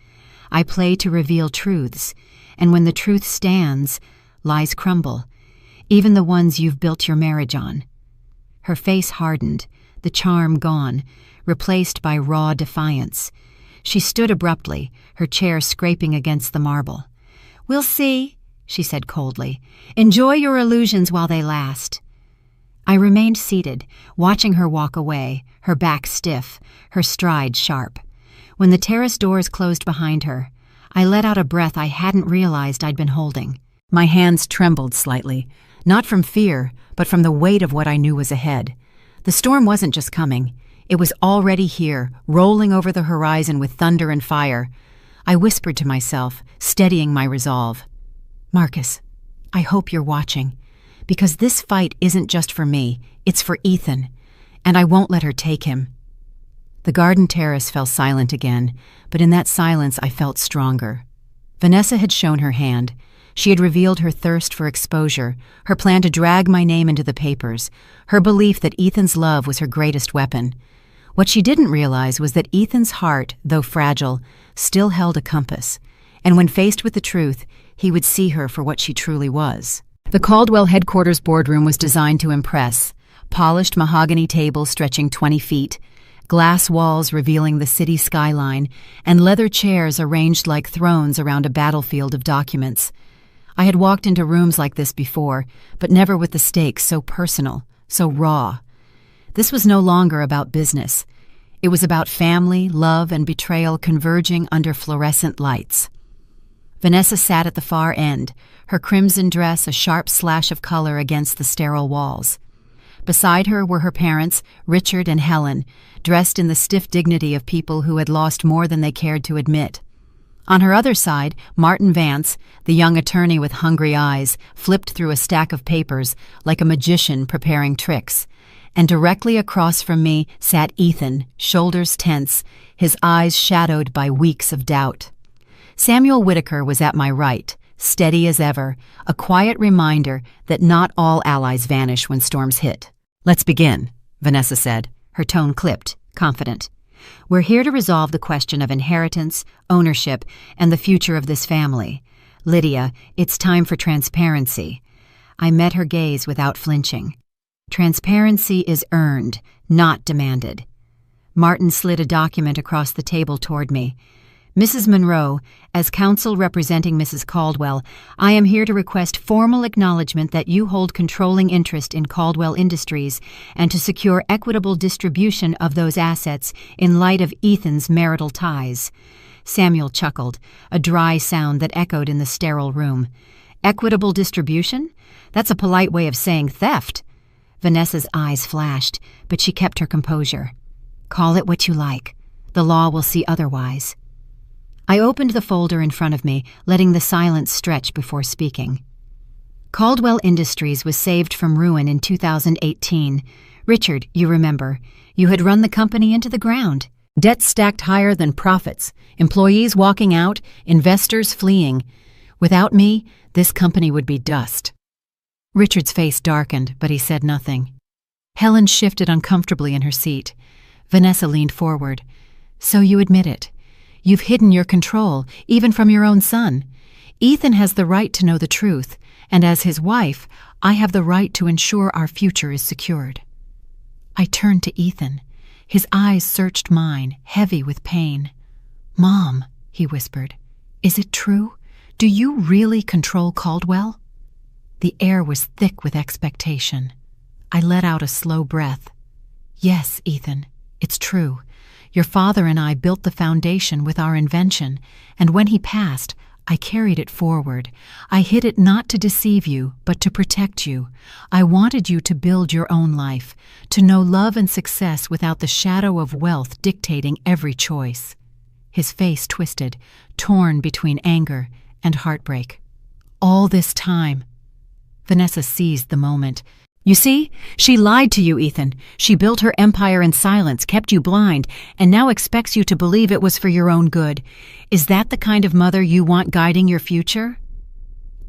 I play to reveal truths, and when the truth stands, lies crumble, even the ones you've built your marriage on." Her face hardened, the charm gone, replaced by raw defiance. She stood abruptly, her chair scraping against the marble. "We'll see," she said coldly. "Enjoy your illusions while they last." I remained seated, watching her walk away, her back stiff, her stride sharp. When the terrace doors closed behind her, I let out a breath I hadn't realized I'd been holding. My hands trembled slightly, not from fear, but from the weight of what I knew was ahead. The storm wasn't just coming. It was already here, rolling over the horizon with thunder and fire. I whispered to myself, steadying my resolve. "Marcus, I hope you're watching, because this fight isn't just for me, it's for Ethan, and I won't let her take him." The garden terrace fell silent again, but in that silence I felt stronger. Vanessa had shown her hand. She had revealed her thirst for exposure, her plan to drag my name into the papers, her belief that Ethan's love was her greatest weapon. What she didn't realize was that Ethan's heart, though fragile, still held a compass, and when faced with the truth, he would see her for what she truly was. The Caldwell headquarters boardroom was designed to impress. Polished mahogany tables stretching 20 feet, glass walls revealing the city skyline, and leather chairs arranged like thrones around a battlefield of documents. I had walked into rooms like this before, but never with the stakes so personal, so raw. This was no longer about business. It was about family, love, and betrayal converging under fluorescent lights. Vanessa sat at the far end, her crimson dress a sharp slash of color against the sterile walls. Beside her were her parents, Richard and Helen, dressed in the stiff dignity of people who had lost more than they cared to admit. On her other side, Martin Vance, the young attorney with hungry eyes, flipped through a stack of papers like a magician preparing tricks. And directly across from me sat Ethan, shoulders tense, his eyes shadowed by weeks of doubt. Samuel Whitaker was at my right, steady as ever, a quiet reminder that not all allies vanish when storms hit. "Let's begin," Vanessa said, her tone clipped, confident. "We're here to resolve the question of inheritance, ownership, and the future of this family. Lydia, it's time for transparency." I met her gaze without flinching. "Transparency is earned, not demanded." Martin slid a document across the table toward me. "Mrs. Monroe, as counsel representing Mrs. Caldwell, I am here to request formal acknowledgement that you hold controlling interest in Caldwell Industries and to secure equitable distribution of those assets in light of Ethan's marital ties." Samuel chuckled, a dry sound that echoed in the sterile room. "Equitable distribution? That's a polite way of saying theft." Vanessa's eyes flashed, but she kept her composure. "Call it what you like. The law will see otherwise." I opened the folder in front of me, letting the silence stretch before speaking. Caldwell Industries was saved from ruin in 2018. Richard, you remember, you had run the company into the ground. Debt stacked higher than profits, employees walking out, investors fleeing. Without me, this company would be dust. Richard's face darkened, but he said nothing. Helen shifted uncomfortably in her seat. Vanessa leaned forward. "So you admit it. You've hidden your control, even from your own son. Ethan has the right to know the truth, and as his wife, I have the right to ensure our future is secured." I turned to Ethan. His eyes searched mine, heavy with pain. "Mom," he whispered, "is it true? Do you really control Caldwell?" The air was thick with expectation. I let out a slow breath. "Yes, Ethan, it's true. Your father and I built the foundation with our invention, and when he passed, I carried it forward. I hid it not to deceive you, but to protect you. I wanted you to build your own life, to know love and success without the shadow of wealth dictating every choice." His face twisted, torn between anger and heartbreak. "All this time." Vanessa seized the moment. "You see, she lied to you, Ethan. She built her empire in silence, kept you blind, and now expects you to believe it was for your own good. Is that the kind of mother you want guiding your future?"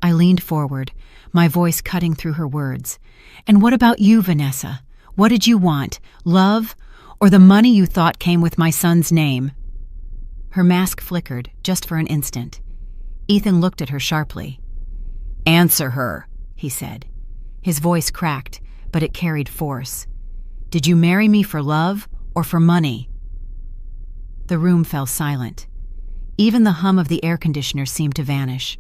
I leaned forward, my voice cutting through her words. "And what about you, Vanessa? What did you want? Love? Or the money you thought came with my son's name?" Her mask flickered, just for an instant. Ethan looked at her sharply. "Answer her," he said. His voice cracked, but it carried force. "Did you marry me for love or for money?" The room fell silent. Even the hum of the air conditioner seemed to vanish.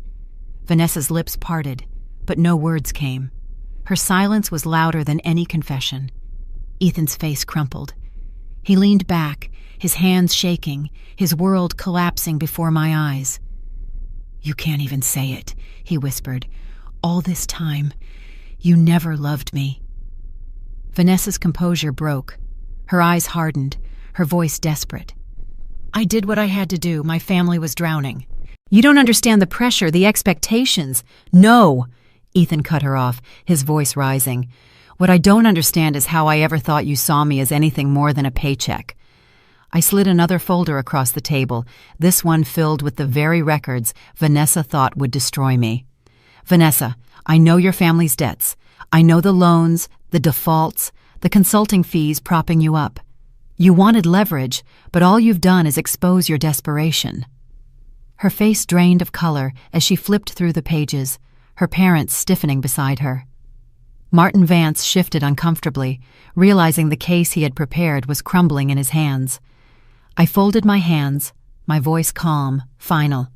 Vanessa's lips parted, but no words came. Her silence was louder than any confession. Ethan's face crumpled. He leaned back, his hands shaking, his world collapsing before my eyes. "You can't even say it," he whispered. "All this time, you never loved me." Vanessa's composure broke. Her eyes hardened, her voice desperate. "I did what I had to do. My family was drowning. You don't understand the pressure, the expectations." "No!" Ethan cut her off, his voice rising. "What I don't understand is how I ever thought you saw me as anything more than a paycheck." I slid another folder across the table, this one filled with the very records Vanessa thought would destroy me. "Vanessa, I know your family's debts. I know the loans, the defaults, the consulting fees propping you up. You wanted leverage, but all you've done is expose your desperation." Her face drained of color as she flipped through the pages, her parents stiffening beside her. Martin Vance shifted uncomfortably, realizing the case he had prepared was crumbling in his hands. I folded my hands, my voice calm, final.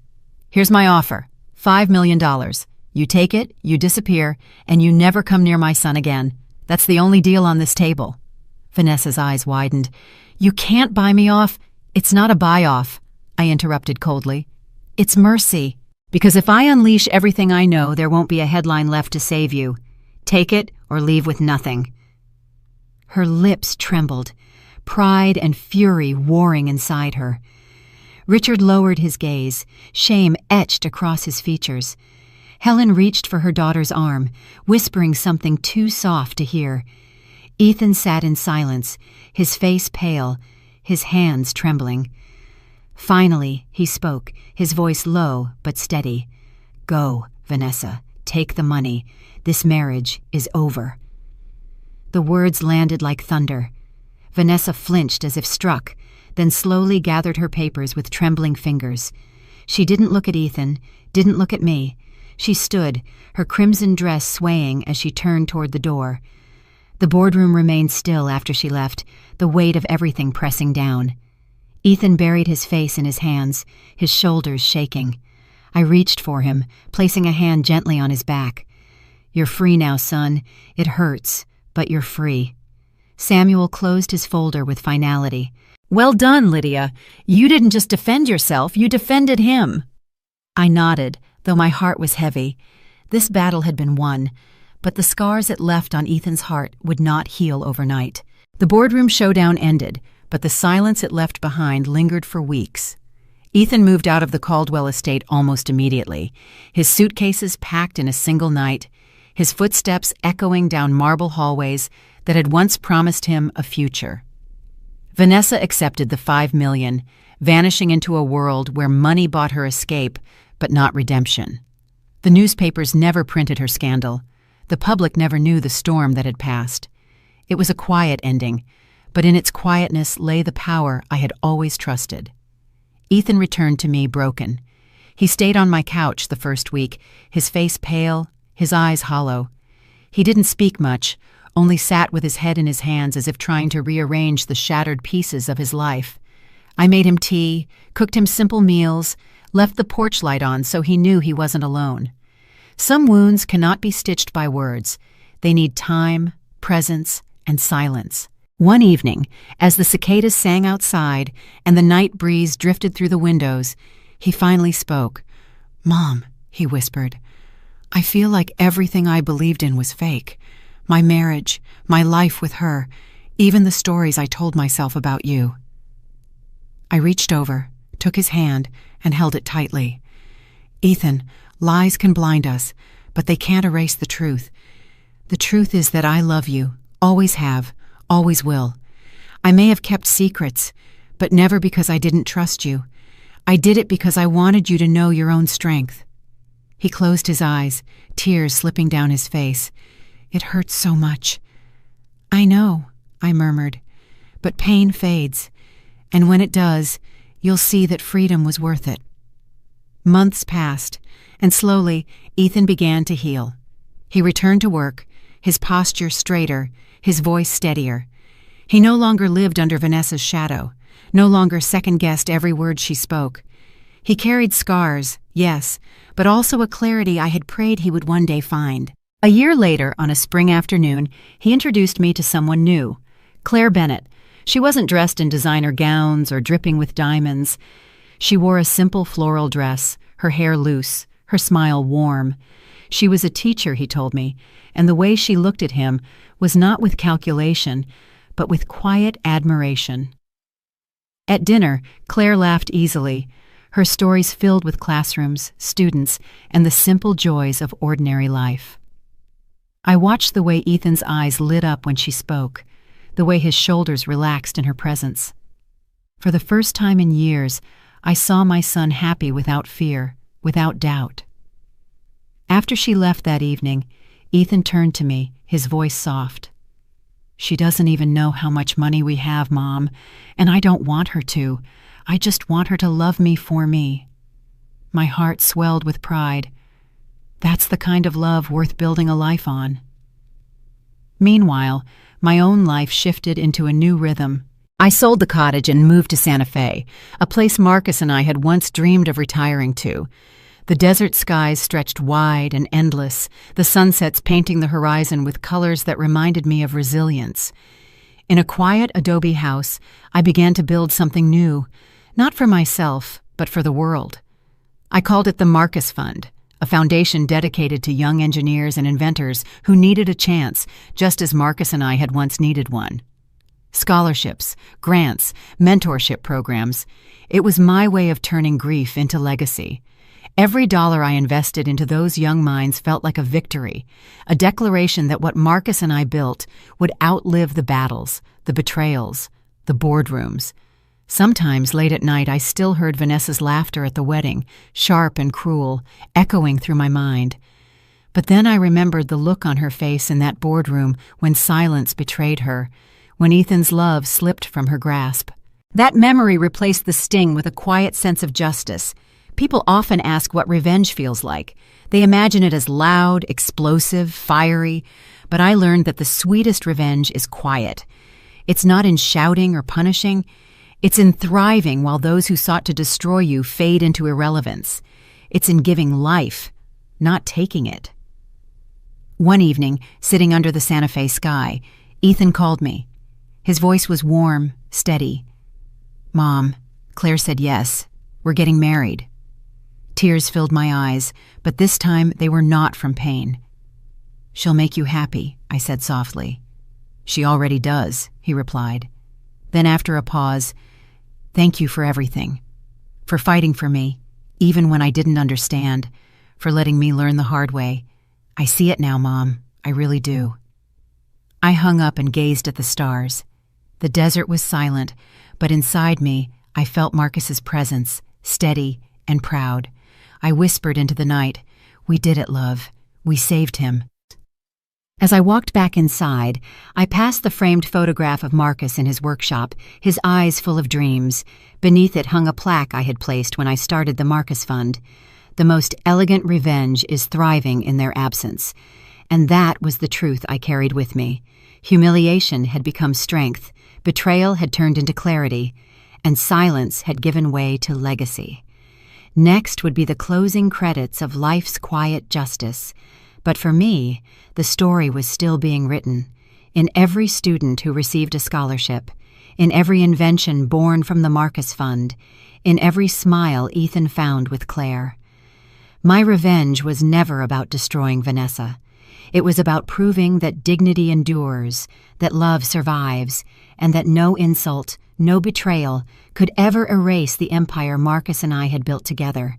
"Here's my offer, $5 million. You take it, you disappear, and you never come near my son again. That's the only deal on this table." Vanessa's eyes widened. "You can't buy me off." "It's not a buy-off," I interrupted coldly. "It's mercy. Because if I unleash everything I know, there won't be a headline left to save you. Take it or leave with nothing." Her lips trembled, pride and fury warring inside her. Richard lowered his gaze, shame etched across his features. Helen reached for her daughter's arm, whispering something too soft to hear. Ethan sat in silence, his face pale, his hands trembling. Finally, he spoke, his voice low but steady. "Go, Vanessa. Take the money. This marriage is over." The words landed like thunder. Vanessa flinched as if struck, then slowly gathered her papers with trembling fingers. She didn't look at Ethan, didn't look at me. She stood, her crimson dress swaying as she turned toward the door. The boardroom remained still after she left, the weight of everything pressing down. Ethan buried his face in his hands, his shoulders shaking. I reached for him, placing a hand gently on his back. "You're free now, son. It hurts, but you're free." Samuel closed his folder with finality. "Well done, Lydia. You didn't just defend yourself, you defended him." I nodded, though my heart was heavy. This battle had been won, but the scars it left on Ethan's heart would not heal overnight. The boardroom showdown ended, but the silence it left behind lingered for weeks. Ethan moved out of the Caldwell estate almost immediately, his suitcases packed in a single night, his footsteps echoing down marble hallways that had once promised him a future. Vanessa accepted the $5 million, vanishing into a world where money bought her escape, but not redemption. The newspapers never printed her scandal. The public never knew the storm that had passed. It was a quiet ending, but in its quietness lay the power I had always trusted. Ethan returned to me broken. He stayed on my couch the first week, his face pale, his eyes hollow. He didn't speak much, only sat with his head in his hands as if trying to rearrange the shattered pieces of his life. I made him tea, cooked him simple meals, left the porch light on so he knew he wasn't alone. Some wounds cannot be stitched by words. They need time, presence, and silence. One evening, as the cicadas sang outside and the night breeze drifted through the windows, he finally spoke. "Mom," he whispered, "I feel like everything I believed in was fake. My marriage, my life with her, even the stories I told myself about you." I reached over, took his hand, and held it tightly. "Ethan, lies can blind us, but they can't erase the truth. The truth is that I love you, always have, always will. I may have kept secrets, but never because I didn't trust you. I did it because I wanted you to know your own strength." He closed his eyes, tears slipping down his face. "It hurts so much." "I know," I murmured, "but pain fades, and when it does, you'll see that freedom was worth it." Months passed, and slowly Ethan began to heal. He returned to work, his posture straighter, his voice steadier. He no longer lived under Vanessa's shadow, no longer second-guessed every word she spoke. He carried scars, yes, but also a clarity I had prayed he would one day find. A year later, on a spring afternoon, he introduced me to someone new, Claire Bennett. She wasn't dressed in designer gowns or dripping with diamonds. She wore a simple floral dress, her hair loose, her smile warm. She was a teacher, he told me, and the way she looked at him was not with calculation, but with quiet admiration. At dinner, Claire laughed easily, her stories filled with classrooms, students, and the simple joys of ordinary life. I watched the way Ethan's eyes lit up when she spoke, the way his shoulders relaxed in her presence. For the first time in years, I saw my son happy without fear, without doubt. After she left that evening, Ethan turned to me, his voice soft. "She doesn't even know how much money we have, Mom, and I don't want her to. I just want her to love me for me." My heart swelled with pride. That's the kind of love worth building a life on. Meanwhile, my own life shifted into a new rhythm. I sold the cottage and moved to Santa Fe, a place Marcus and I had once dreamed of retiring to. The desert skies stretched wide and endless, the sunsets painting the horizon with colors that reminded me of resilience. In a quiet adobe house, I began to build something new, not for myself, but for the world. I called it the Marcus Fund, a foundation dedicated to young engineers and inventors who needed a chance, just as Marcus and I had once needed one. Scholarships, grants, mentorship programs. It was my way of turning grief into legacy. Every dollar I invested into those young minds felt like a victory, a declaration that what Marcus and I built would outlive the battles, the betrayals, the boardrooms. Sometimes late at night I still heard Vanessa's laughter at the wedding, sharp and cruel, echoing through my mind. But then I remembered the look on her face in that boardroom when silence betrayed her, when Ethan's love slipped from her grasp. That memory replaced the sting with a quiet sense of justice. People often ask what revenge feels like. They imagine it as loud, explosive, fiery, but I learned that the sweetest revenge is quiet. It's not in shouting or punishing. It's in thriving while those who sought to destroy you fade into irrelevance. It's in giving life, not taking it. One evening, sitting under the Santa Fe sky, Ethan called me. His voice was warm, steady. "Mom," Claire said yes. "We're getting married." Tears filled my eyes, but this time they were not from pain. "She'll make you happy," I said softly. "She already does," he replied. Then after a pause, "Thank you for everything, for fighting for me, even when I didn't understand, for letting me learn the hard way. I see it now, Mom, I really do." I hung up and gazed at the stars. The desert was silent, but inside me I felt Marcus's presence, steady and proud. I whispered into the night, "We did it, love. We saved him." As I walked back inside, I passed the framed photograph of Marcus in his workshop, his eyes full of dreams. Beneath it hung a plaque I had placed when I started the Marcus Fund. The most elegant revenge is thriving in their absence. And that was the truth I carried with me. Humiliation had become strength, betrayal had turned into clarity, and silence had given way to legacy. Next would be the closing credits of life's quiet justice. But for me, the story was still being written. In every student who received a scholarship, in every invention born from the Marcus Fund, in every smile Ethan found with Claire. My revenge was never about destroying Vanessa. It was about proving that dignity endures, that love survives, and that no insult, no betrayal could ever erase the empire Marcus and I had built together.